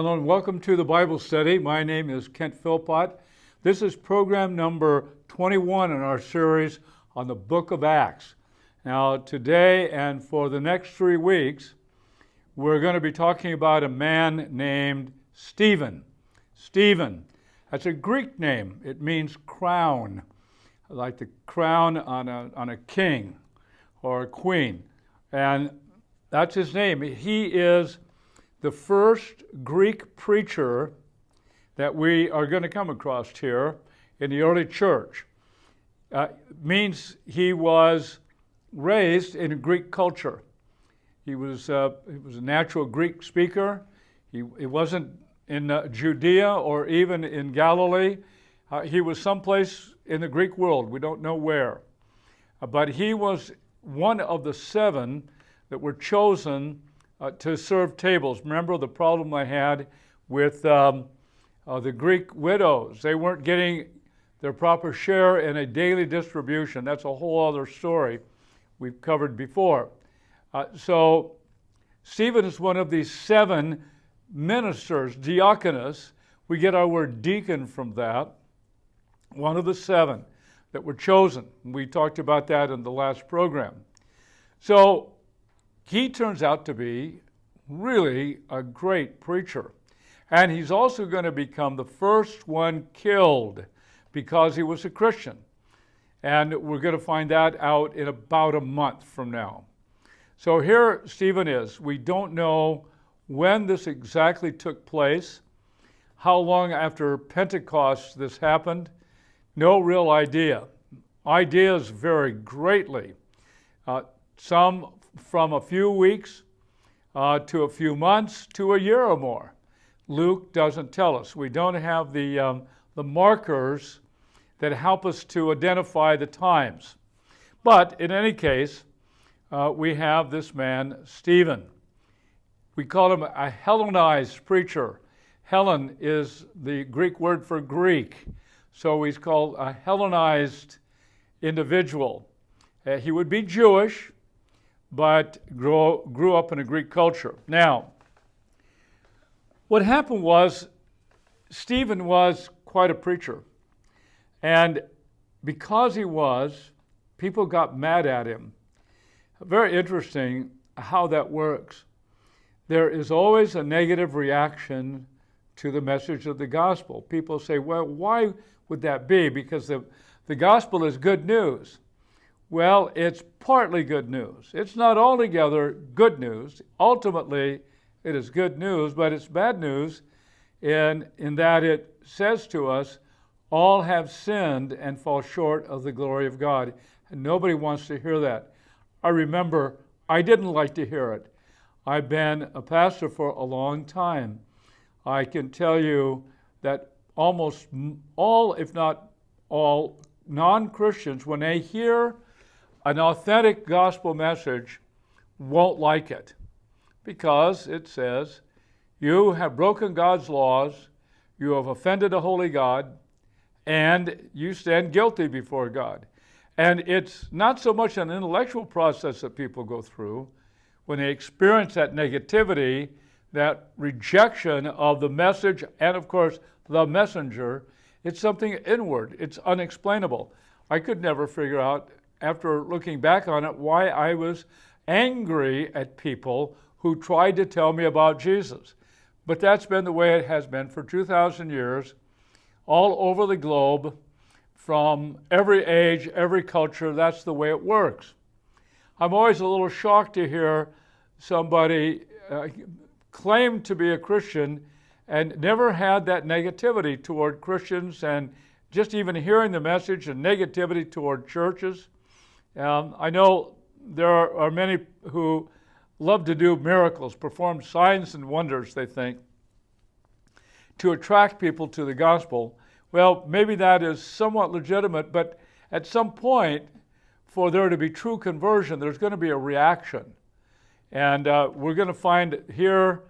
Hello and welcome to the Bible study. My name is Kent Philpott. This is program number 21 in our series on the book of Acts. Now today and for the next 3 weeks, we're going to be talking about a man named Stephen. Stephen, that's a Greek name. It means crown, like the crown on a king or a queen. And that's his name. He is the first Greek preacher that we are going to come across here in the early church. Means he was raised in a Greek culture. He was a natural Greek speaker. He wasn't in Judea or even in Galilee. He was someplace in the Greek world. We don't know where. But he was one of the 7 that were chosen to serve tables. Remember the problem I had with the Greek widows. They weren't getting their proper share in a daily distribution. That's a whole other story we've covered before. So Stephen is one of these 7 ministers, diakonos. We get our word deacon from that. One of the 7 that were chosen. We talked about that in the last program. So he turns out to be really a great preacher. And he's also going to become the first one killed because he was a Christian. And we're going to find that out in about a month from now. So here Stephen is. We don't know when this exactly took place, how long after Pentecost this happened. No real idea. Ideas vary greatly. Some from a few weeks to a few months to a year or more. Luke doesn't tell us. We don't have the markers that help us to identify the times. But in any case, we have this man, Stephen. We call him a Hellenized preacher. Hellen is the Greek word for Greek. So he's called a Hellenized individual. He would be Jewish, but grew up in a Greek culture. Now, what happened was Stephen was quite a preacher. And because he was, people got mad at him. Very interesting how that works. There is always a negative reaction to the message of the gospel. People say, well, why would that be? Because the gospel is good news. Well, it's partly good news. It's not altogether good news. Ultimately, it is good news, but it's bad news in that it says to us, all have sinned and fall short of the glory of God. And nobody wants to hear that. I remember I didn't like to hear it. I've been a pastor for a long time. I can tell you that almost all, if not all, non-Christians, when they hear an authentic gospel message, won't like it because it says, you have broken God's laws, you have offended a holy God, and you stand guilty before God. And it's not so much an intellectual process that people go through when they experience that negativity, that rejection of the message, and of course, the messenger. It's something inward. It's unexplainable. I could never figure out, after looking back on it, why I was angry at people who tried to tell me about Jesus. But that's been the way it has been for 2,000 years, all over the globe, from every age, every culture. That's the way it works. I'm always a little shocked to hear somebody claim to be a Christian and never had that negativity toward Christians, and just even hearing the message and negativity toward churches. I know there are many who love to do miracles, perform signs and wonders, they think, to attract people to the gospel. Well, maybe that is somewhat legitimate, but at some point, for there to be true conversion, there's going to be a reaction. And we're going to find here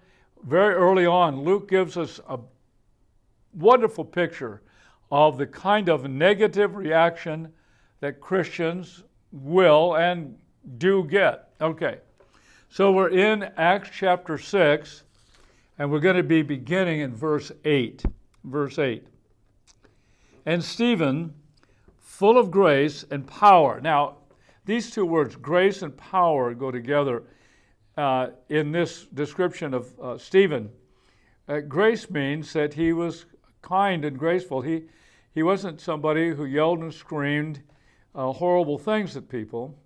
very early on, Luke gives us a wonderful picture of the kind of negative reaction that Christians will and do get. Okay, so we're in Acts chapter 6, And we're going to be beginning in verse 8. Verse 8. And Stephen, full of grace and power. Now, these two words, grace and power, go together in this description of Stephen. Grace means that he was kind and graceful. He wasn't somebody who yelled and screamed horrible things at people,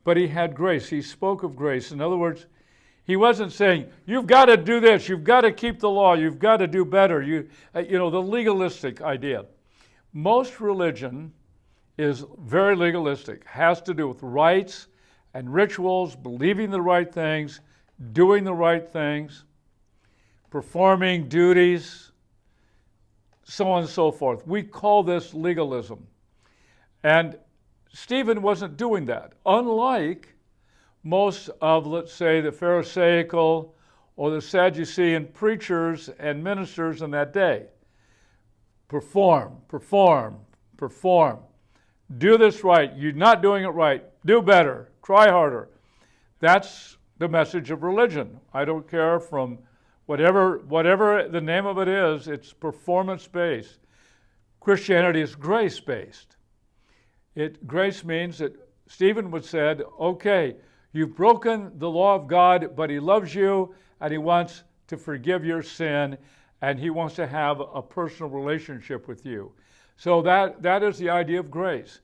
but he had grace. He spoke of grace. In other words, he wasn't saying, you've got to do this, you've got to keep the law, you've got to do better, the legalistic idea. Most religion is very legalistic, has to do with rites and rituals, believing the right things, doing the right things, performing duties, so on and so forth. We call this legalism. And Stephen wasn't doing that, unlike most of, let's say, the Pharisaical or the Sadducean preachers and ministers in that day. Perform, perform, perform. Do this right. You're not doing it right. Do better. Try harder. That's the message of religion. I don't care from whatever the name of it is, it's performance-based. Christianity is grace-based. Grace means that Stephen would said, okay, you've broken the law of God, but he loves you and he wants to forgive your sin and he wants to have a personal relationship with you. So that is the idea of grace.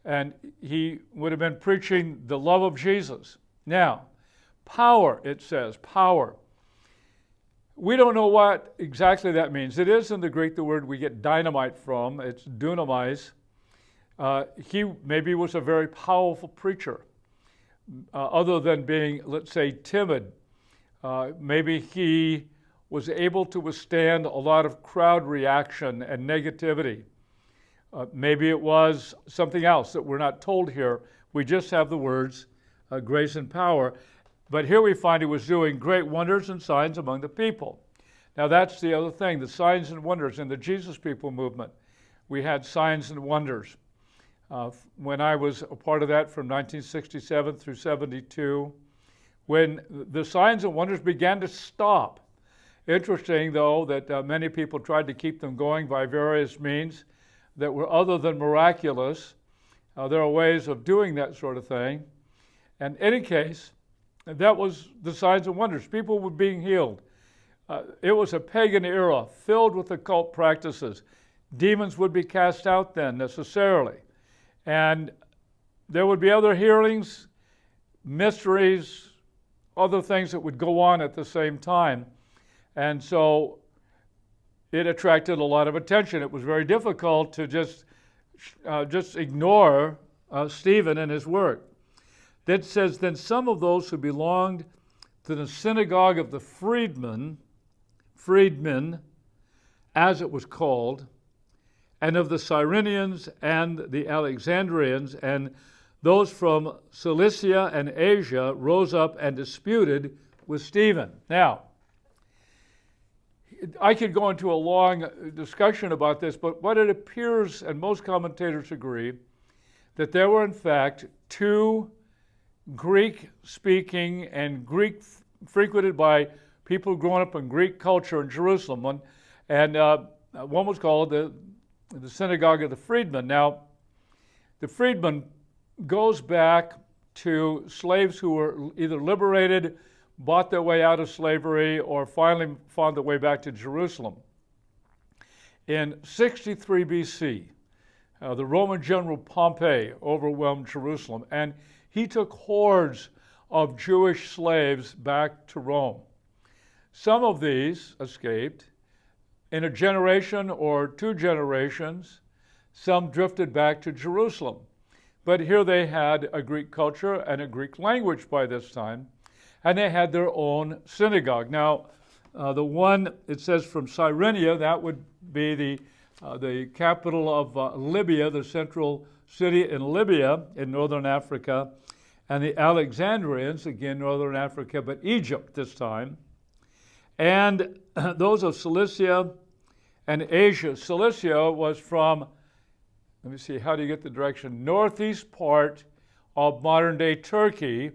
And he would have been preaching the love of Jesus. Now, power, it says, power. We don't know what exactly that means. It is in the Greek the word we get dynamite from. It's dunamis. He maybe was a very powerful preacher, other than being, let's say, timid. Maybe he was able to withstand a lot of crowd reaction and negativity. Maybe it was something else that we're not told here. We just have the words grace and power. But here we find he was doing great wonders and signs among the people. Now that's the other thing, the signs and wonders. In the Jesus People movement, we had signs and wonders. When I was a part of that from 1967 through 72, when the signs and wonders began to stop. Interesting, though, that many people tried to keep them going by various means that were other than miraculous. There are ways of doing that sort of thing. And in any case, that was the signs and wonders. People were being healed. It was a pagan era filled with occult practices. Demons would be cast out then necessarily. And there would be other healings, mysteries, other things that would go on at the same time. And so it attracted a lot of attention. It was very difficult to just ignore Stephen and his work. That says, then some of those who belonged to the synagogue of the freedmen, as it was called, and of the Cyrenians and the Alexandrians, and those from Cilicia and Asia rose up and disputed with Stephen. Now, I could go into a long discussion about this, but what it appears, and most commentators agree, that there were in fact two Greek-speaking and Greek frequented by people growing up in Greek culture in Jerusalem. One was called the synagogue of the freedmen. Now, the freedmen goes back to slaves who were either liberated, bought their way out of slavery, or finally found their way back to Jerusalem. In 63 BC, the Roman general Pompey overwhelmed Jerusalem, and he took hordes of Jewish slaves back to Rome. Some of these escaped. In a generation or 2 generations, some drifted back to Jerusalem. But here they had a Greek culture and a Greek language by this time, and they had their own synagogue. Now, the one, it says from Cyrenia, that would be the capital of Libya, the central city in Libya in northern Africa, and the Alexandrians, again northern Africa, but Egypt this time, and those of Cilicia and Asia. Cilicia was from, let me see, how do you get the direction? Northeast part of modern-day Turkey.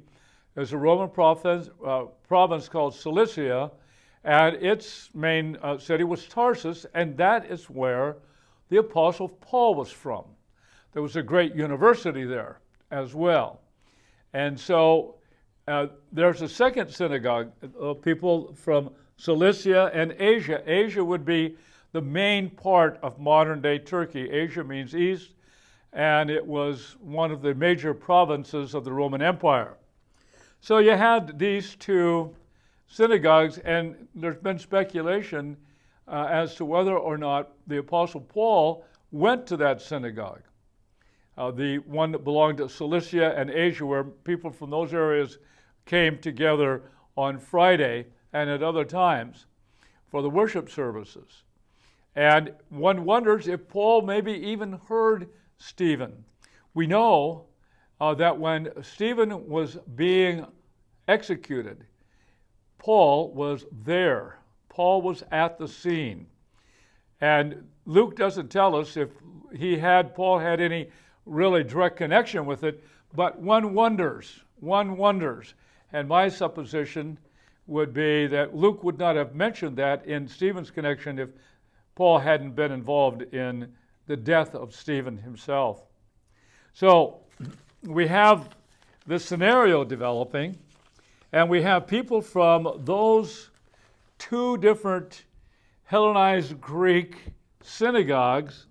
There's a Roman province called Cilicia, And its main city was Tarsus, and that is where the Apostle Paul was from. There was a great university there as well. And so there's a second synagogue of people from Cilicia and Asia. Asia would be the main part of modern-day Turkey. Asia means east, and it was one of the major provinces of the Roman Empire. So you had these two synagogues, and there's been speculation as to whether or not the Apostle Paul went to that synagogue. The one that belonged to Cilicia and Asia, where people from those areas came together on Friday and at other times for the worship services. And one wonders if Paul maybe even heard Stephen. We know that when Stephen was being executed, Paul was there. Paul was at the scene. And Luke doesn't tell us if Paul had any really direct connection with it, but one wonders. And my supposition would be that Luke would not have mentioned that in Stephen's connection if Paul hadn't been involved in the death of Stephen himself. So we have this scenario developing, and we have people from those two different Hellenized Greek synagogues.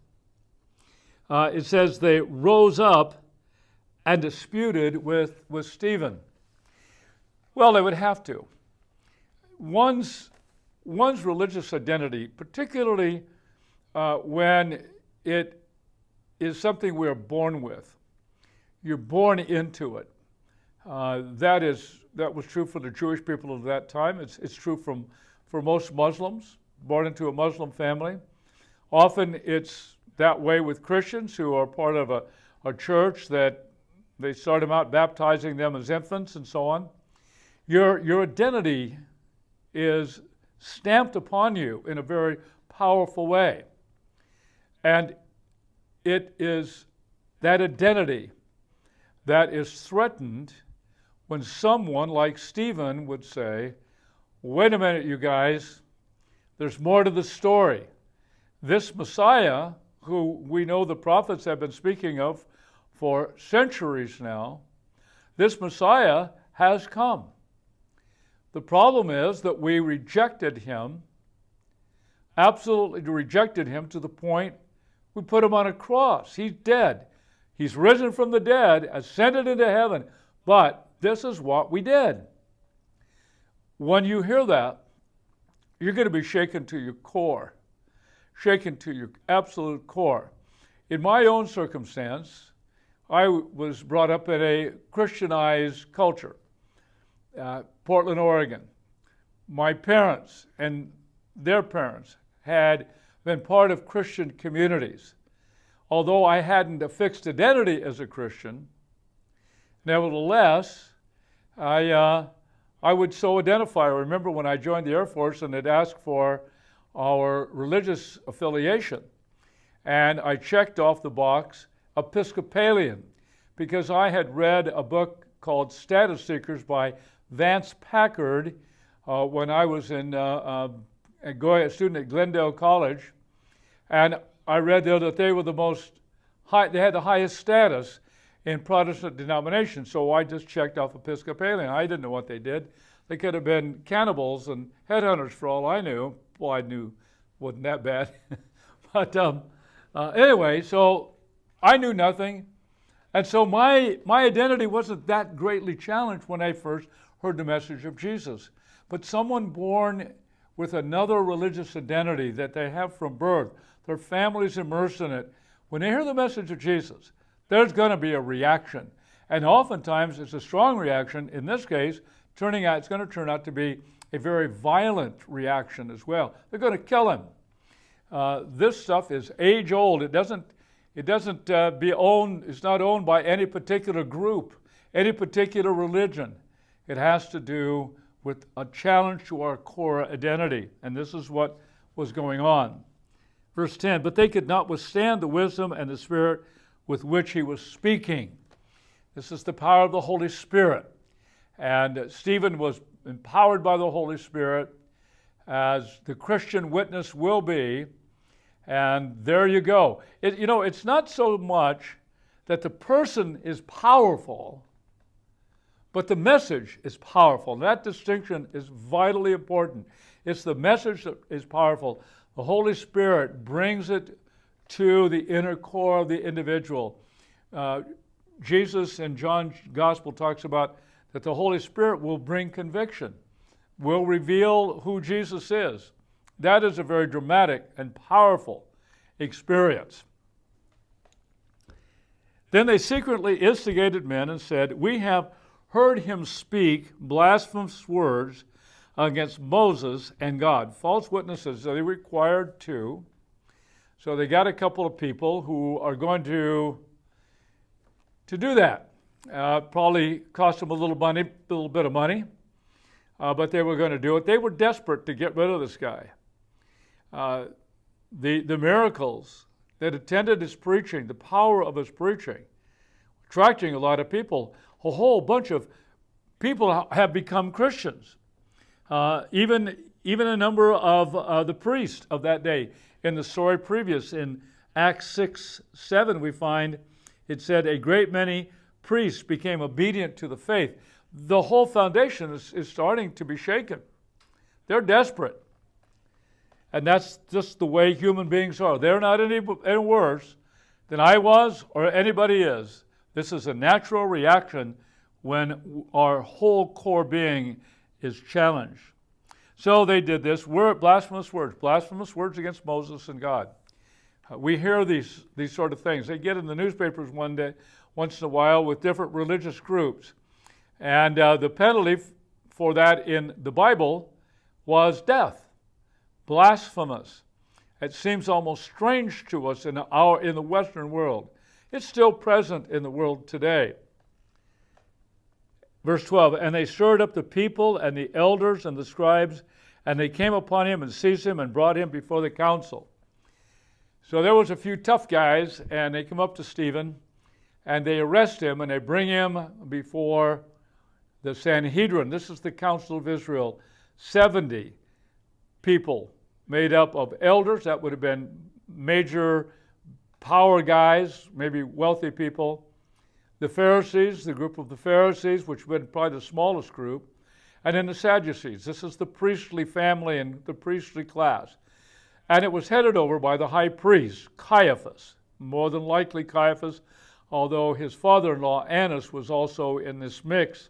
It says they rose up and disputed with Stephen. Well, they would have to. One's religious identity, particularly when it is something we are born with. You're born into it. That was true for the Jewish people of that time. It's true for most Muslims, born into a Muslim family. Often it's that way with Christians who are part of a church that they start them out baptizing them as infants and so on. Your identity is stamped upon you in a very powerful way. And it is that identity that is threatened when someone like Stephen would say, wait a minute, you guys, there's more to the story. This Messiah, who we know the prophets have been speaking of for centuries now, this Messiah has come. The problem is that we rejected him, absolutely rejected him to the point we put him on a cross. He's dead. He's risen from the dead, ascended into heaven, but this is what we did. When you hear that, you're going to be shaken to your core, shaken to your absolute core. In my own circumstance, I was brought up in a Christianized culture. Portland, Oregon. My parents and their parents had been part of Christian communities. Although I hadn't a fixed identity as a Christian, nevertheless, I would so identify. I remember when I joined the Air Force and they'd asked for our religious affiliation, and I checked off the box Episcopalian because I had read a book called Status Seekers by Vance Packard when I was a student at Glendale College, and I read there that they were they had the highest status in Protestant denominations, so I just checked off Episcopalian. I didn't know what they did. They could have been cannibals and headhunters for all I knew. Well, I knew wasn't that bad. But anyway, so I knew nothing. And so my identity wasn't that greatly challenged when I first heard the message of Jesus. But someone born with another religious identity that they have from birth, their family's immersed in it, when they hear the message of Jesus, there's going to be a reaction. And oftentimes it's a strong reaction. In this case, it's going to turn out to be a very violent reaction as well. They're going to kill him. This stuff is age old. It's not owned by any particular group, any particular religion. It has to do with a challenge to our core identity. And this is what was going on. Verse 10, but they could not withstand the wisdom and the spirit with which he was speaking. This is the power of the Holy Spirit. And Stephen was empowered by the Holy Spirit, as the Christian witness will be. And there you go. It's not so much that the person is powerful, but the message is powerful. And that distinction is vitally important. It's the message that is powerful. The Holy Spirit brings it to the inner core of the individual. Jesus in John's Gospel talks about that the Holy Spirit will bring conviction, will reveal who Jesus is. That is a very dramatic and powerful experience. Then they secretly instigated men and said, "We have heard him speak blasphemous words against Moses and God." False witnesses, they required two. So they got a couple of people who are going to do that. Probably cost them a little bit of money, but they were going to do it. They were desperate to get rid of this guy. The miracles that attended his preaching, the power of his preaching, attracting a lot of people. A whole bunch of people have become Christians. Even a number of the priests of that day. In the story previous, in Acts 6:7, we find it said, "A great many priests became obedient to the faith." The whole foundation is starting to be shaken. They're desperate. And that's just the way human beings are. They're not any worse than I was or anybody is. This is a natural reaction when our whole core being is challenged. So they did this. Blasphemous words against Moses and God. We hear these sort of things. They get in the newspapers once in a while with different religious groups. And the penalty for that in the Bible was death. Blasphemous. It seems almost strange to us in the Western world. It's still present in the world today. Verse 12, "And they stirred up the people and the elders and the scribes, and they came upon him and seized him and brought him before the council." So there was a few tough guys, and they come up to Stephen, and they arrest him, and they bring him before the Sanhedrin. This is the Council of Israel. 70 people made up of elders. That would have been major power guys, maybe wealthy people. The Pharisees, the group of the Pharisees, which would have been probably the smallest group. And then the Sadducees. This is the priestly family and the priestly class. And it was headed over by the high priest, Caiaphas. More than likely Caiaphas, although his father-in-law, Annas, was also in this mix.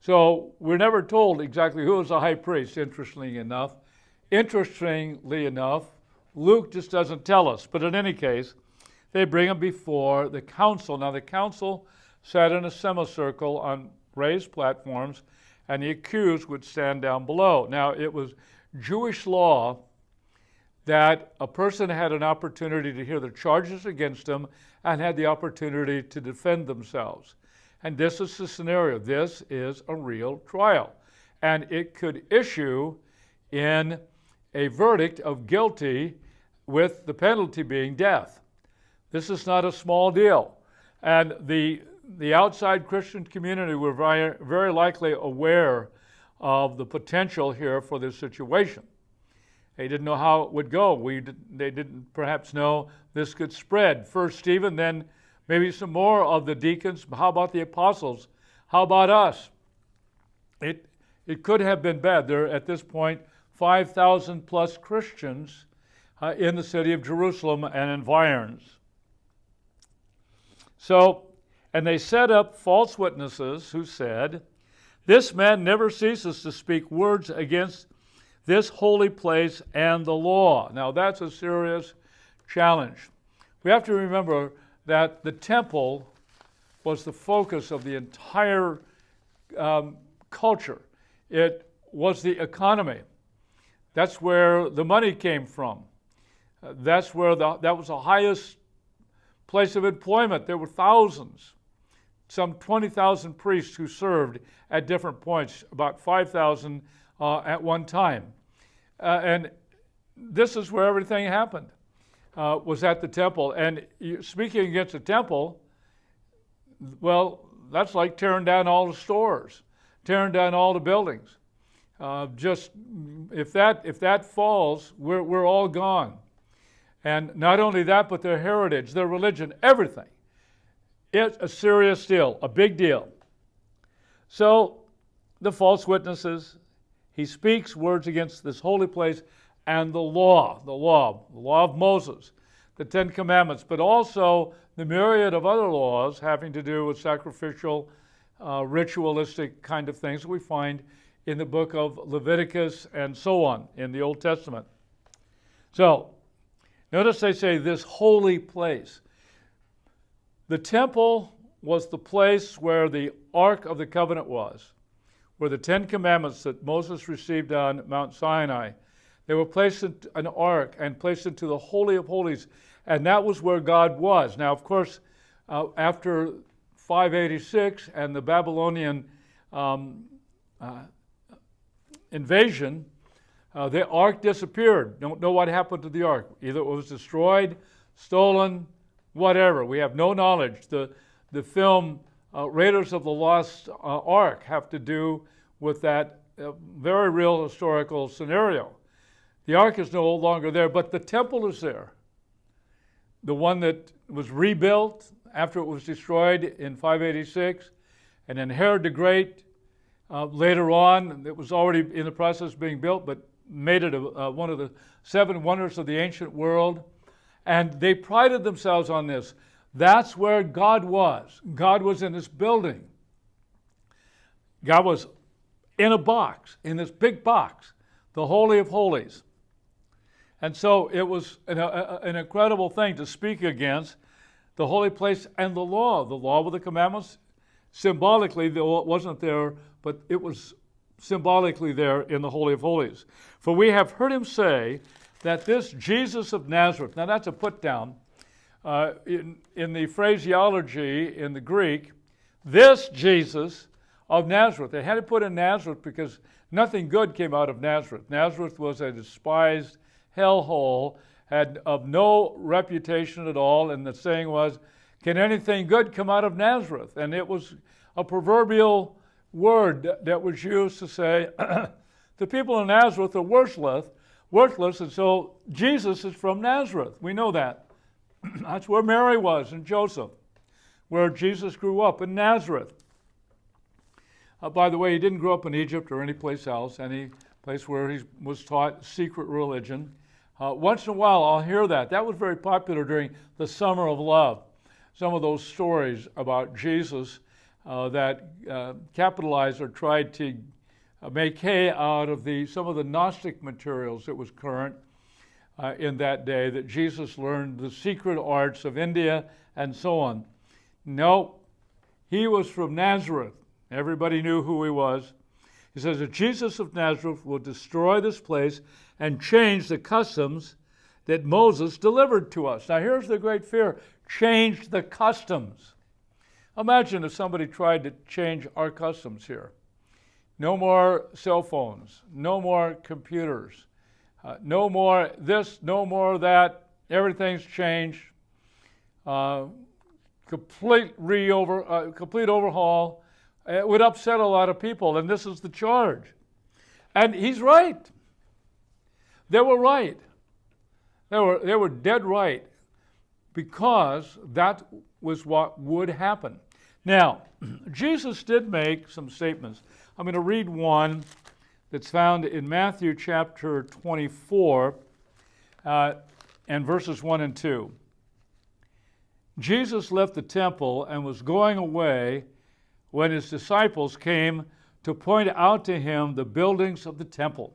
So we're never told exactly who was the high priest, interestingly enough. Interestingly enough, Luke just doesn't tell us. But in any case, they bring him before the council. Now the council sat in a semicircle on raised platforms, and the accused would stand down below. Now it was Jewish law that a person had an opportunity to hear the charges against them and had the opportunity to defend themselves. And this is the scenario. This is a real trial. And it could issue in a verdict of guilty with the penalty being death. This is not a small deal. And the outside Christian community were very, very likely aware of the potential here for this situation. They didn't know how it would go. They didn't perhaps know this could spread. First Stephen, then maybe some more of the deacons. How about the apostles? How about us? It could have been bad. There at this point 5,000 plus Christians in the city of Jerusalem and environs. So, and they set up false witnesses who said, "This man never ceases to speak words against this holy place and the law." Now that's a serious challenge. We have to remember that the temple was the focus of the entire culture. It was the economy. That's where the money came from. That's where that was the highest place of employment. There were thousands, some 20,000 priests who served at different points, about 5,000 at one time. And this is where everything happened, was at the temple. And speaking against the temple, well, that's like tearing down all the stores, tearing down all the buildings. just if that falls, we're all gone. And not only that, but their heritage, their religion, everything. It's a serious deal, a big deal. So the false witnesses, he speaks words against this holy place and the law of Moses, the Ten Commandments, but also the myriad of other laws having to do with sacrificial, ritualistic kind of things that we find in the book of Leviticus and so on in the Old Testament. So, notice they say this holy place. The temple was the place where the Ark of the Covenant was, where the Ten Commandments that Moses received on Mount Sinai, they were placed in an ark and placed into the Holy of Holies, and that was where God was. Now, of course, after 586 and the Babylonian invasion, the ark disappeared. Don't know what happened to the ark. Either it was destroyed, stolen, whatever. We have no knowledge. The film Raiders of the Lost Ark have to do with that very real historical scenario. The ark is no longer there, but the temple is there. The one that was rebuilt after it was destroyed in 586, and then Herod the Great later on, it was already in the process of being built, but made it one of the 7 wonders of the ancient world. And they prided themselves on this. That's where God was. God was in this building. God was in a box, in this big box, the Holy of Holies. And so it was an incredible thing to speak against the holy place and the law with the commandments. Symbolically, though it wasn't there, but it was symbolically there in the Holy of Holies. For we have heard him say that this Jesus of Nazareth, now that's a put down, in the phraseology in the Greek, this Jesus of Nazareth. They had to put in Nazareth because nothing good came out of Nazareth. Nazareth was a despised hellhole, had of no reputation at all, and the saying was, can anything good come out of Nazareth? And it was a proverbial word that was used to say, the people in Nazareth are worthless, and so Jesus is from Nazareth. We know that. That's where Mary was and Joseph, where Jesus grew up, in Nazareth. By the way, he didn't grow up in Egypt or any place else, any place where he was taught secret religion. Once in a while, I'll hear that. That was very popular during the Summer of Love. Some of those stories about Jesus that capitalized or tried to make hay out of some of the Gnostic materials that was current in that day, that Jesus learned the secret arts of India and so on. No, he was from Nazareth. Everybody knew who he was. He says that Jesus of Nazareth will destroy this place and change the customs that Moses delivered to us. Now here's the great fear: change the customs. Imagine if somebody tried to change our customs here. No more cell phones, no more computers, no more this, no more that. Everything's changed. Complete overhaul. It would upset a lot of people, and this is the charge. And he's right. They were right. They were dead right, because that was what would happen. Now, Jesus did make some statements. I'm going to read one that's found in Matthew chapter 24 and verses 1 and 2. Jesus left the temple and was going away when his disciples came to point out to him the buildings of the temple.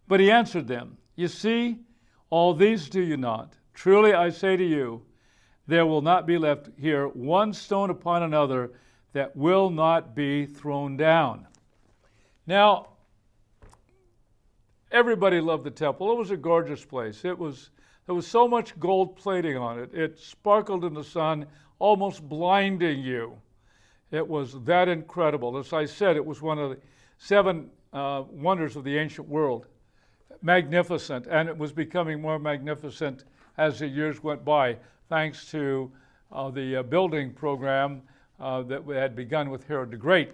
But he answered them, "You see, all these do you not? Truly I say to you, there will not be left here one stone upon another that will not be thrown down." Now, everybody loved the temple. It was a gorgeous place. There was so much gold plating on it. It sparkled in the sun, almost blinding you. It was that incredible. As I said, it was one of the 7 wonders of the ancient world. Magnificent, and it was becoming more magnificent as the years went by, thanks to the building program that had begun with Herod the Great.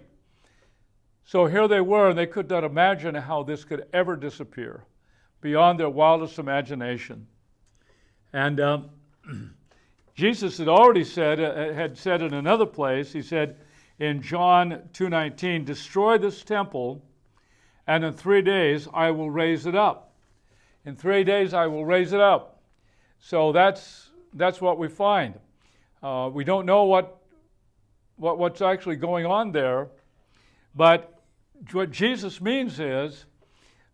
So here they were, and they could not imagine how this could ever disappear beyond their wildest imagination. And Jesus had already said in another place, he said in John 2:19, destroy this temple, and in 3 days I will raise it up. In 3 days I will raise it up. So that's what we find. We don't know what's actually going on there, but what Jesus means is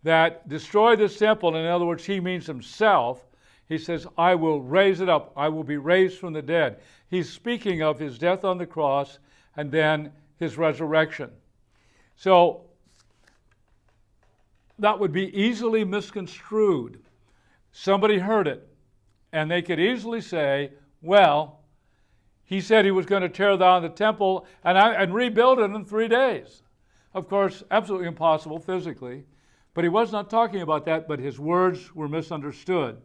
that destroy this temple, in other words, he means himself. He says, I will raise it up. I will be raised from the dead. He's speaking of his death on the cross and then his resurrection. So that would be easily misconstrued. Somebody heard it, and they could easily say, well, he said he was going to tear down the temple and rebuild it in 3 days. Of course, absolutely impossible physically, but he was not talking about that, but his words were misunderstood.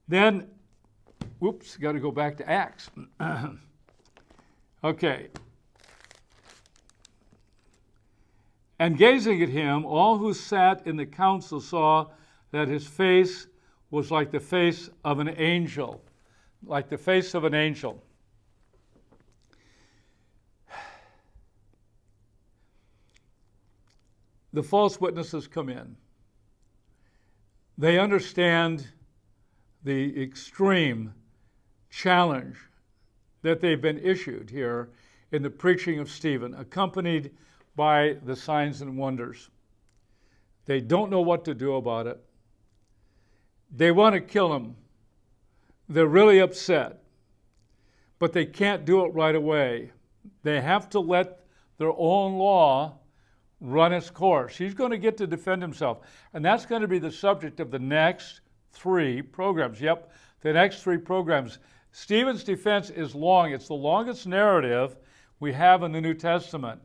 Then, whoops, got to go back to Acts. Okay. And gazing at him, all who sat in the council saw that his face was like the face of an angel, like the face of an angel. The false witnesses come in. They understand the extreme challenge that they've been issued here in the preaching of Stephen, accompanied by the signs and wonders. They don't know what to do about it. They want to kill him. They're really upset, but they can't do it right away. They have to let their own law run its course. He's going to get to defend himself, and that's going to be the subject of the next 3 programs. Yep, the next 3 programs. Stephen's defense is long. It's the longest narrative we have in the New Testament.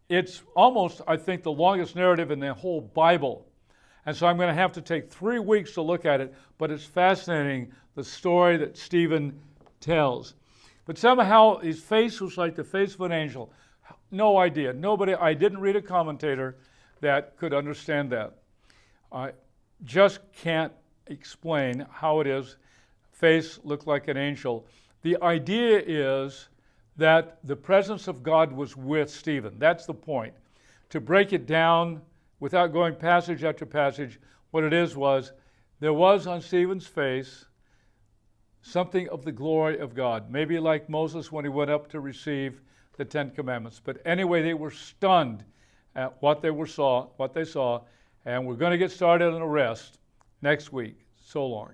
It's almost, I think, the longest narrative in the whole Bible. And so I'm going to have to take 3 weeks to look at it, but it's fascinating, the story that Stephen tells. But somehow his face was like the face of an angel. No idea. Nobody, I didn't read a commentator that could understand that. I just can't explain how it is. Face looked like an angel. The idea is that the presence of God was with Stephen. That's the point. To break it down without going passage after passage, what it is was, there was on Stephen's face something of the glory of God. Maybe like Moses when he went up to receive the 10 Commandments. But anyway, they were stunned at what they saw, and we're going to get started on the rest next week. So long.